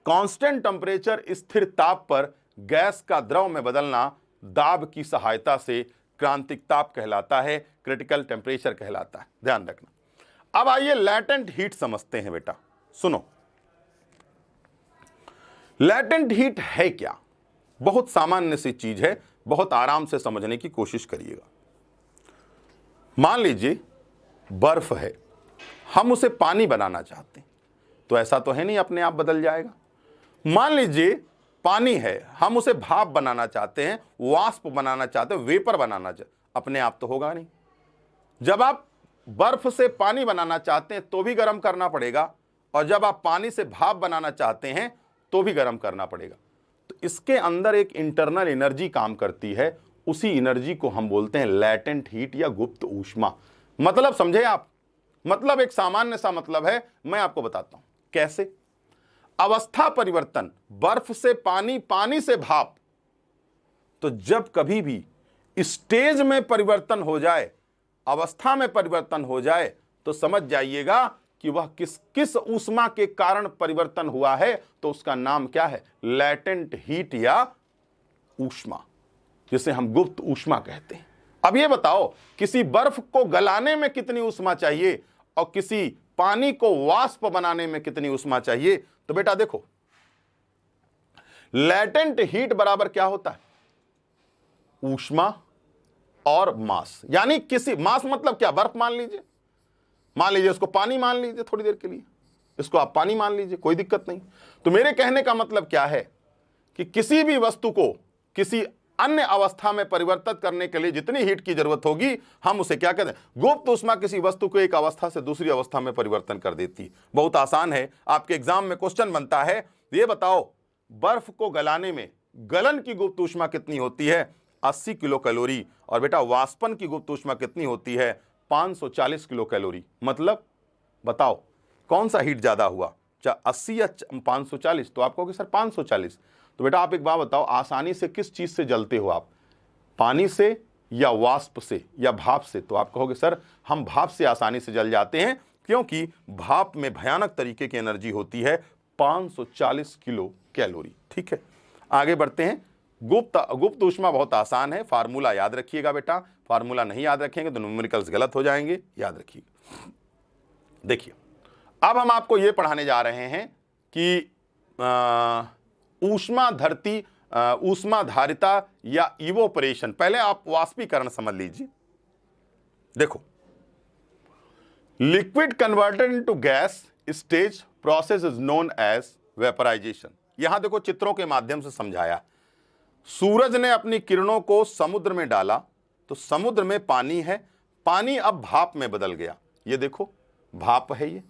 कांस्टेंट टेम्परेचर, स्थिर ताप पर गैस का द्रव में बदलना दाब की सहायता से क्रांतिक ताप कहलाता है, क्रिटिकल टेम्परेचर कहलाता है। ध्यान रखना। अब आइए लैटेंट हीट समझते हैं बेटा। सुनो, लैटेंट हीट है क्या? बहुत सामान्य सी चीज है, बहुत आराम से समझने की कोशिश करिएगा। मान लीजिए बर्फ है, हम उसे पानी बनाना चाहते हैं, तो ऐसा तो है नहीं अपने आप बदल जाएगा। मान लीजिए पानी है, हम उसे भाप बनाना चाहते हैं, वाष्प बनाना चाहते हैं, वेपर बनाना चाहते, अपने आप तो होगा नहीं। जब आप बर्फ से पानी बनाना चाहते हैं तो भी गर्म करना पड़ेगा, और जब आप पानी से भाप बनाना चाहते हैं तो भी गर्म करना पड़ेगा। तो इसके अंदर एक इंटरनल एनर्जी काम करती है, उसी एनर्जी को हम बोलते हैं लैटेंट हीट या गुप्त ऊष्मा। मतलब समझे आप? मतलब एक सामान्य सा मतलब है, मैं आपको बताता हूं कैसे। अवस्था परिवर्तन, बर्फ से पानी, पानी से भाप। तो जब कभी भी स्टेज में परिवर्तन हो जाए, अवस्था में परिवर्तन हो जाए, तो समझ जाइएगा कि वह किस ऊष्मा के कारण परिवर्तन हुआ है, तो उसका नाम क्या है? लैटेंट हीट या ऊष्मा, जिसे हम गुप्त ऊष्मा कहते हैं। अब ये बताओ, किसी बर्फ को गलाने में कितनी ऊष्मा चाहिए और किसी पानी को वाष्प बनाने में कितनी ऊष्मा चाहिए? तो बेटा देखो, लैटेंट हीट बराबर क्या होता है? ऊष्मा और मास। यानी किसी मास मतलब क्या? बर्फ मान लीजिए उसको पानी मान लीजिए थोड़ी देर के लिए, इसको आप पानी मान लीजिए, कोई दिक्कत नहीं। तो मेरे कहने का मतलब क्या है कि किसी भी वस्तु को किसी अन्य अवस्था में परिवर्तित करने के लिए जितनी हीट की जरूरत होगी हम उसे क्या कहते हैं, गुप्त ऊष्मा किसी वस्तु को एक अवस्था से दूसरी अवस्था में परिवर्तन कर देती है। बहुत आसान है, आपके एग्जाम में क्वेश्चन बनता है, ये बताओ बर्फ को गलाने में गलन की गुप्त ऊष्मा कितनी होती है, 80 किलो कैलोरी, और बेटा वाष्पन की गुप्त ऊष्मा कितनी होती है, 540 किलो कैलोरी। मतलब बताओ कौन सा हीट ज्यादा हुआ, 80 या 540? तो आप कहोगे सर 540। तो बेटा आप एक बात बताओ, आसानी से किस चीज से जलते हो आप, पानी से या वाष्प से या भाप से? तो आप कहोगे सर हम भाप से आसानी से जल जाते हैं, क्योंकि भाप में भयानक तरीके की एनर्जी होती है, 540 किलो कैलोरी। ठीक है, आगे बढ़ते हैं। गुप्त ऊष्मा बहुत आसान है, फार्मूला याद रखिएगा बेटा, फार्मूला नहीं याद रखेंगे तो न्यूमेरिकल्स गलत हो जाएंगे, याद रखिएगा। देखिए अब हम आपको यह पढ़ाने जा रहे हैं कि ऊष्माधारिता या इवोपरेशन। पहले आप वाष्पीकरण समझ लीजिए। देखो, liquid converted into gas stage process is known as vaporization. यहां देखो चित्रों के माध्यम से समझाया। सूरज ने अपनी किरणों को समुद्र में डाला तो समुद्र में पानी है, पानी अब भाप में बदल गया। ये देखो भाप है ये,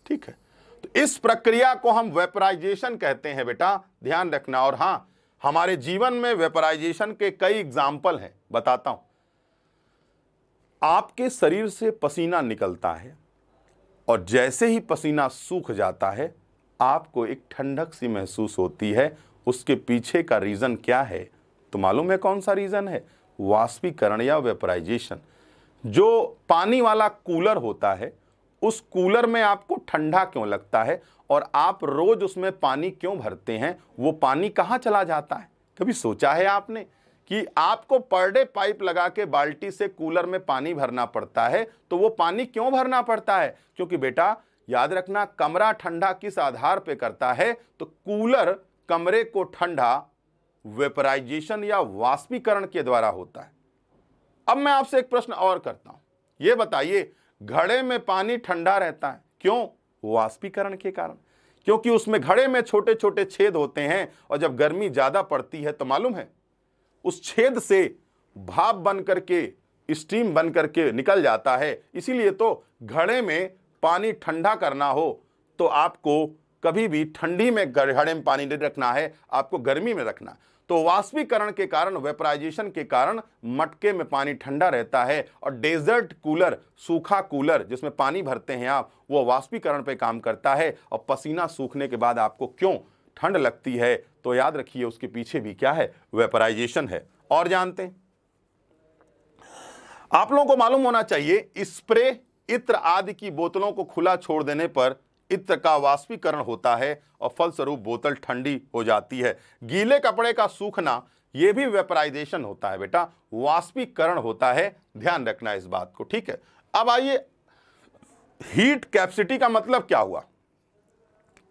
ठीक है। तो इस प्रक्रिया को हम वेपराइजेशन कहते हैं बेटा, ध्यान रखना। और हां, हमारे जीवन में वेपराइजेशन के कई एग्जाम्पल हैं, बताता हूं। आपके शरीर से पसीना निकलता है और जैसे ही पसीना सूख जाता है आपको एक ठंडक सी महसूस होती है। उसके पीछे का रीजन क्या है तो मालूम है कौन सा रीजन है? वाष्पीकरण या वेपराइजेशन। जो पानी वाला कूलर होता है, उस कूलर में आपको ठंडा क्यों लगता है और आप रोज उसमें पानी क्यों भरते हैं? वो पानी कहां चला जाता है? कभी सोचा है आपने कि आपको पर डे पाइप लगा के बाल्टी से कूलर में पानी भरना पड़ता है? तो वो पानी क्यों भरना पड़ता है? क्योंकि बेटा याद रखना, कमरा ठंडा किस आधार पे करता है? तो कूलर कमरे को ठंडा वेपराइजेशन या वाष्पीकरण के द्वारा होता है। अब मैं आपसे एक प्रश्न और करता हूं, यह बताइए घड़े में पानी ठंडा रहता है क्यों? वाष्पीकरण के कारण। क्योंकि उसमें घड़े में छोटे छोटे छेद होते हैं और जब गर्मी ज्यादा पड़ती है तो मालूम है उस छेद से भाप बन करके, स्टीम बन करके निकल जाता है। इसीलिए तो घड़े में पानी ठंडा करना हो तो आपको कभी भी ठंडी में घड़े में पानी नहीं रखना है, आपको गर्मी में रखना। तो वाष्पीकरण के कारण, वेपराइजेशन के कारण मटके में पानी ठंडा रहता है और डेजर्ट कूलर, सूखा कूलर जिसमें पानी भरते हैं आप, वो वाष्पीकरण पे काम करता है। और पसीना सूखने के बाद आपको क्यों ठंड लगती है? तो याद रखिए उसके पीछे भी क्या है? वेपराइजेशन है। और जानते हैं, आप लोगों को मालूम होना चाहिए, स्प्रे, इत्र आदि की बोतलों को खुला छोड़ देने पर इत्र का वाष्पीकरण होता है और फलस्वरूप बोतल ठंडी हो जाती है। गीले कपड़े का सूखना यह भी वेपराइजेशन होता है बेटा, वाष्पीकरण होता है, ध्यान रखना इस बात को, ठीक है। अब आइए, हीट कैपेसिटी का मतलब क्या हुआ?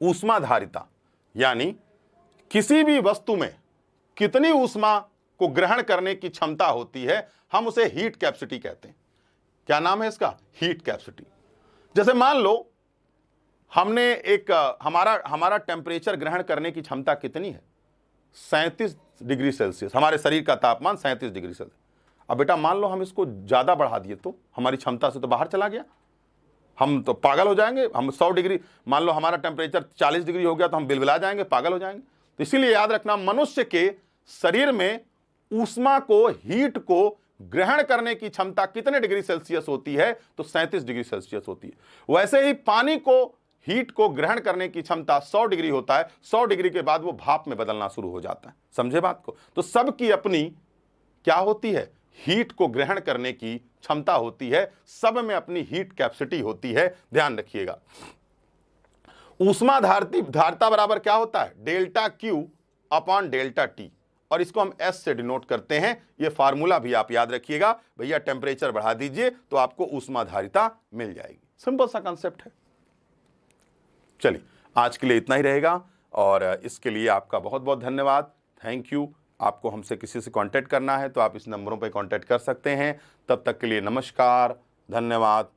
ऊष्माधारिता, यानी किसी भी वस्तु में कितनी ऊष्मा को ग्रहण करने की क्षमता होती है, हम उसे हीट कैपेसिटी कहते हैं। क्या नाम है इसका? Heat capacity. जैसे मान लो हमने एक हमारा टेम्परेचर ग्रहण करने की क्षमता कितनी है? 37 डिग्री सेल्सियस। हमारे शरीर का तापमान 37 डिग्री सेल्सियस। अब बेटा मान लो हम इसको ज्यादा बढ़ा दिए तो हमारी क्षमता से तो बाहर चला गया, हम तो पागल हो जाएंगे। हम 100 डिग्री, मान लो हमारा टेम्परेचर 40 डिग्री हो गया तो हम बिलबिला जाएंगे, पागल हो जाएंगे। तो इसीलिए याद रखना, मनुष्य के शरीर में ऊष्मा को, हीट को ग्रहण करने की क्षमता कितने डिग्री सेल्सियस होती है? तो 37 डिग्री सेल्सियस होती है। वैसे ही पानी को, हीट को ग्रहण करने की क्षमता 100 डिग्री होता है। 100 डिग्री के बाद वो भाप में बदलना शुरू हो जाता है। समझे बात को? तो सबकी अपनी क्या होती है? हीट को ग्रहण करने की क्षमता होती है, सब में अपनी हीट कैपेसिटी होती है, ध्यान रखिएगा। ऊष्माधारिता बराबर क्या होता है? Delta Q upon delta T, और इसको हम एस से डिनोट करते हैं। ये फार्मूला भी आप याद रखिएगा। भैया टेम्परेचर बढ़ा दीजिए तो आपको ऊष्माधारिता मिल जाएगी। सिंपल सा कंसेप्ट है। चलिए, आज के लिए इतना ही रहेगा और इसके लिए आपका बहुत बहुत धन्यवाद, थैंक यू। आपको हमसे किसी से कांटेक्ट करना है तो आप इस नंबरों पर कांटेक्ट कर सकते हैं। तब तक के लिए नमस्कार, धन्यवाद।